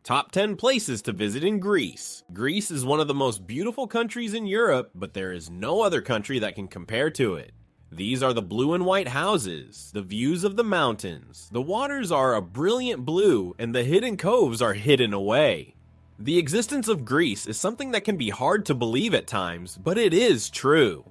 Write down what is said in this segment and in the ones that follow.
Top 10 places to visit in Greece. Greece is one of the most beautiful countries in Europe, but there is no other country that can compare to it. These are the blue and white houses, the views of the mountains. The waters are a brilliant blue, and the hidden coves are hidden away. The existence of Greece is something that can be hard to believe at times, but it is true.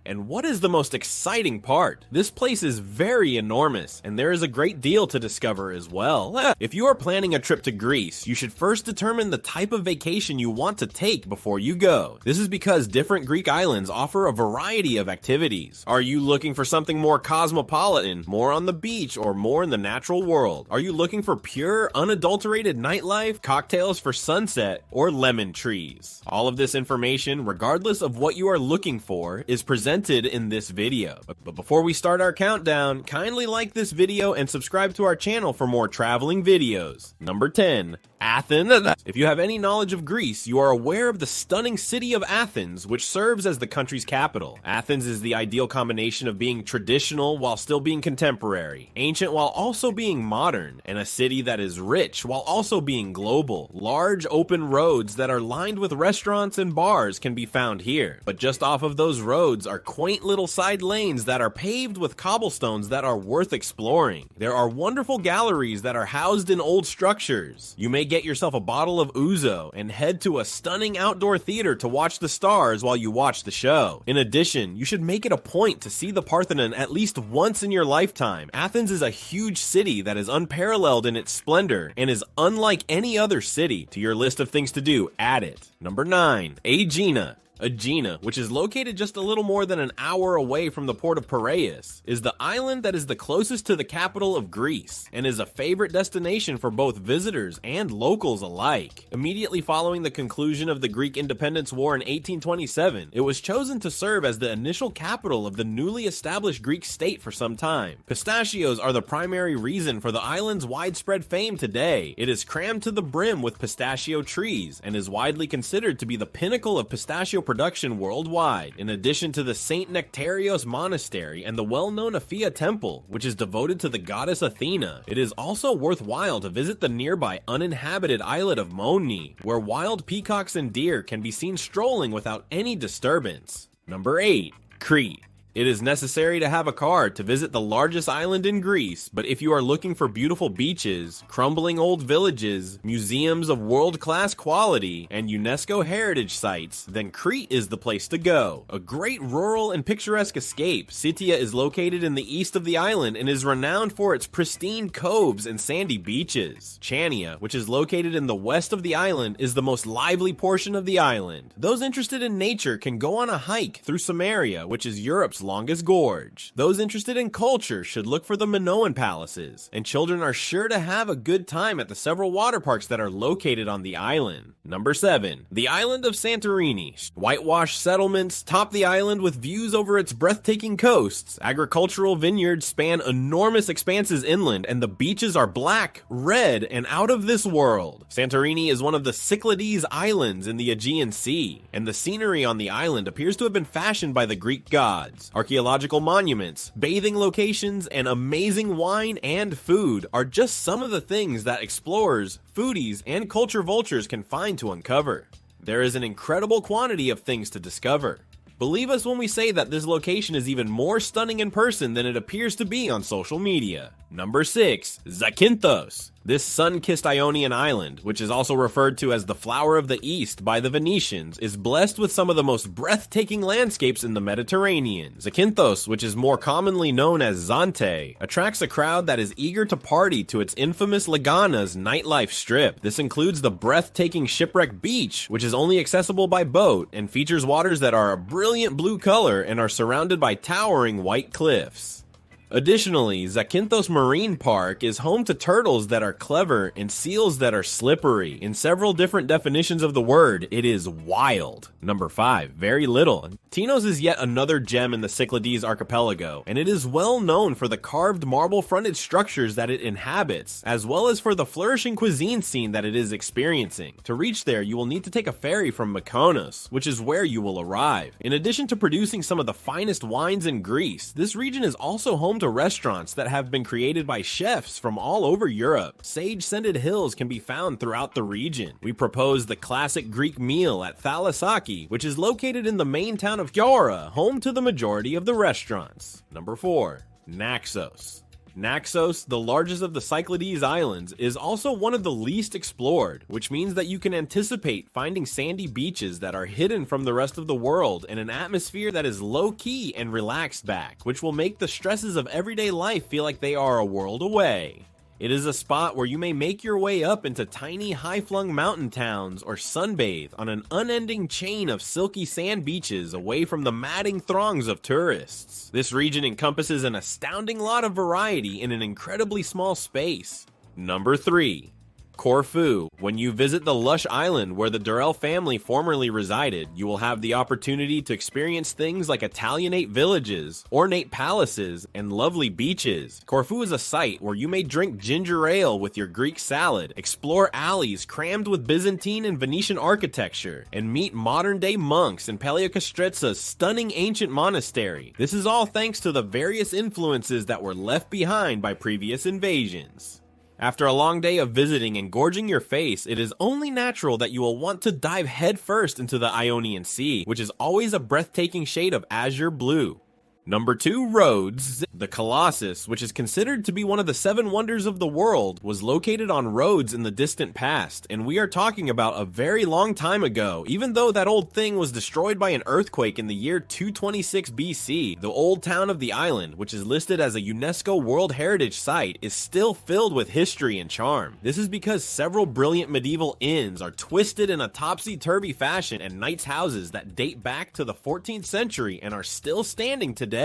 And what is the most exciting part? This place is very enormous, and there is a great deal to discover as well. If you are planning a trip to Greece, you should first determine the type of vacation you want to take before you go. This is because different Greek islands offer a variety of activities. Are you looking for something more cosmopolitan, more on the beach, or more in the natural world? Are you looking for pure, unadulterated nightlife, cocktails for sunset, or lemon trees? All of this information, regardless of what you are looking for, is presented in this video. But before we start our countdown, kindly like this video and subscribe to our channel for more traveling videos. Number 10. Athens. If you have any knowledge of Greece, you are aware of the stunning city of Athens, which serves as the country's capital. Athens is the ideal combination of being traditional while still being contemporary, ancient while also being modern, and a city that is rich while also being global. Large open roads that are lined with restaurants and bars can be found here, but just off of those roads are quaint little side lanes that are paved with cobblestones that are worth exploring. There are wonderful galleries that are housed in old structures. You may get yourself a bottle of ouzo and head to a stunning outdoor theater to watch the stars while you watch the show. In addition, you should make it a point to see the Parthenon at least once in your lifetime. Athens is a huge city that is unparalleled in its splendor and is unlike any other city. To your list of things to do, add it. Number 9. Aegina. Aegina, which is located just a little more than an hour away from the port of Piraeus, is the island that is the closest to the capital of Greece, and is a favorite destination for both visitors and locals alike. Immediately following the conclusion of the Greek Independence War in 1827, it was chosen to serve as the initial capital of the newly established Greek state for some time. Pistachios are the primary reason for the island's widespread fame today. It is crammed to the brim with pistachio trees, and is widely considered to be the pinnacle of pistachio production worldwide, in addition to the St. Nectarios Monastery and the well-known Aphia Temple, which is devoted to the goddess Athena. It is also worthwhile to visit the nearby uninhabited islet of Moni, where wild peacocks and deer can be seen strolling without any disturbance. Number 8. Crete. It is necessary to have a car to visit the largest island in Greece, but if you are looking for beautiful beaches, crumbling old villages, museums of world-class quality, and UNESCO heritage sites, then Crete is the place to go. A great rural and picturesque escape, Scythia is located in the east of the island and is renowned for its pristine coves and sandy beaches. Chania, which is located in the west of the island, is the most lively portion of the island. Those interested in nature can go on a hike through Samaria, which is Europe's longest gorge. Those interested in culture should look for the Minoan palaces, and children are sure to have a good time at the several water parks that are located on the island. Number 7. The island of Santorini. Whitewashed settlements top the island with views over its breathtaking coasts. Agricultural vineyards span enormous expanses inland, and the beaches are black, red, and out of this world. Santorini is one of the Cyclades Islands in the Aegean Sea, and the scenery on the island appears to have been fashioned by the Greek gods. Archaeological monuments, bathing locations, and amazing wine and food are just some of the things that explorers, foodies, and culture vultures can find to uncover. There is an incredible quantity of things to discover. Believe us when we say that this location is even more stunning in person than it appears to be on social media. Number 6. Zakynthos. This sun-kissed Ionian island, which is also referred to as the Flower of the East by the Venetians, is blessed with some of the most breathtaking landscapes in the Mediterranean. Zakynthos, which is more commonly known as Zante, attracts a crowd that is eager to party to its infamous Lagana's nightlife strip. This includes the breathtaking Shipwreck Beach, which is only accessible by boat and features waters that are a brilliant blue color and are surrounded by towering white cliffs. Additionally, Zakynthos Marine Park is home to turtles that are clever and seals that are slippery. In several different definitions of the word, it is wild. Number 5. Very little. Tinos is yet another gem in the Cyclades archipelago, and it is well known for the carved marble-fronted structures that it inhabits, as well as for the flourishing cuisine scene that it is experiencing. To reach there, you will need to take a ferry from Mykonos, which is where you will arrive. In addition to producing some of the finest wines in Greece, this region is also home home to restaurants that have been created by chefs from all over Europe. Sage-scented hills can be found throughout the region. We propose the classic Greek meal at Thalassaki, which is located in the main town of Gyora, home to the majority of the restaurants. Number 4. Naxos. Naxos, the largest of the Cyclades Islands, is also one of the least explored, which means that you can anticipate finding sandy beaches that are hidden from the rest of the world in an atmosphere that is low-key and relaxed back, which will make the stresses of everyday life feel like they are a world away. It is a spot where you may make your way up into tiny high-flung mountain towns or sunbathe on an unending chain of silky sand beaches away from the madding throngs of tourists. This region encompasses an astounding lot of variety in an incredibly small space. Number 3. Corfu. When you visit the lush island where the Durrell family formerly resided, you will have the opportunity to experience things like Italianate villages, ornate palaces, and lovely beaches. Corfu is a site where you may drink ginger ale with your Greek salad, explore alleys crammed with Byzantine and Venetian architecture, and meet modern-day monks in Paleokastretsa's stunning ancient monastery. This is all thanks to the various influences that were left behind by previous invasions. After a long day of visiting and gorging your face, it is only natural that you will want to dive headfirst into the Ionian Sea, which is always a breathtaking shade of azure blue. Number 2, Rhodes. The Colossus, which is considered to be one of the 7 wonders of the world, was located on Rhodes in the distant past, and we are talking about a very long time ago. Even though that old thing was destroyed by an earthquake in the year 226 BC, the old town of the island, which is listed as a UNESCO World Heritage Site, is still filled with history and charm. This is because several brilliant medieval inns are twisted in a topsy-turvy fashion and knights' houses that date back to the 14th century and are still standing today.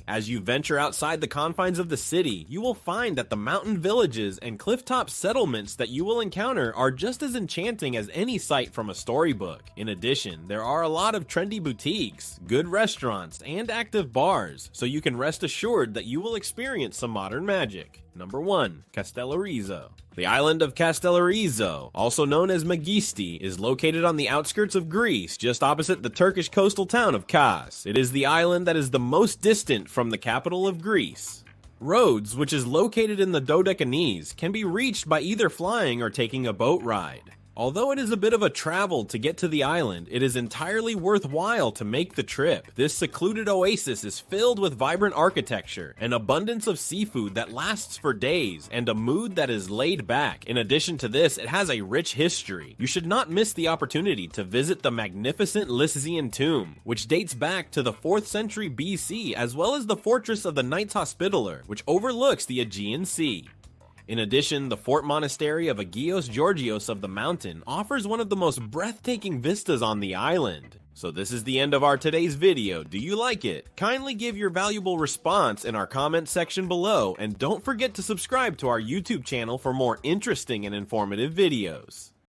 As you venture outside the confines of the city, you will find that the mountain villages and clifftop settlements that you will encounter are just as enchanting as any sight from a storybook. In addition, there are a lot of trendy boutiques, good restaurants, and active bars, so you can rest assured that you will experience some modern magic. Number 1. Castellarizo. The island of Castellarizo, also known as Megisti, is located on the outskirts of Greece, just opposite the Turkish coastal town of Kos. It is the island that is the most distant from the capital of Greece. Rhodes, which is located in the Dodecanese, can be reached by either flying or taking a boat ride. Although it is a bit of a travel to get to the island, it is entirely worthwhile to make the trip. This secluded oasis is filled with vibrant architecture, an abundance of seafood that lasts for days, and a mood that is laid back. In addition to this, it has a rich history. You should not miss the opportunity to visit the magnificent Lysian tomb, which dates back to the 4th century BC, as well as the fortress of the Knights Hospitaller, which overlooks the Aegean Sea. In addition, the Fort Monastery of Agios Georgios of the Mountain offers one of the most breathtaking vistas on the island. So this is the end of our today's video. Do you like it? Kindly give your valuable response in our comment section below, and don't forget to subscribe to our YouTube channel for more interesting and informative videos.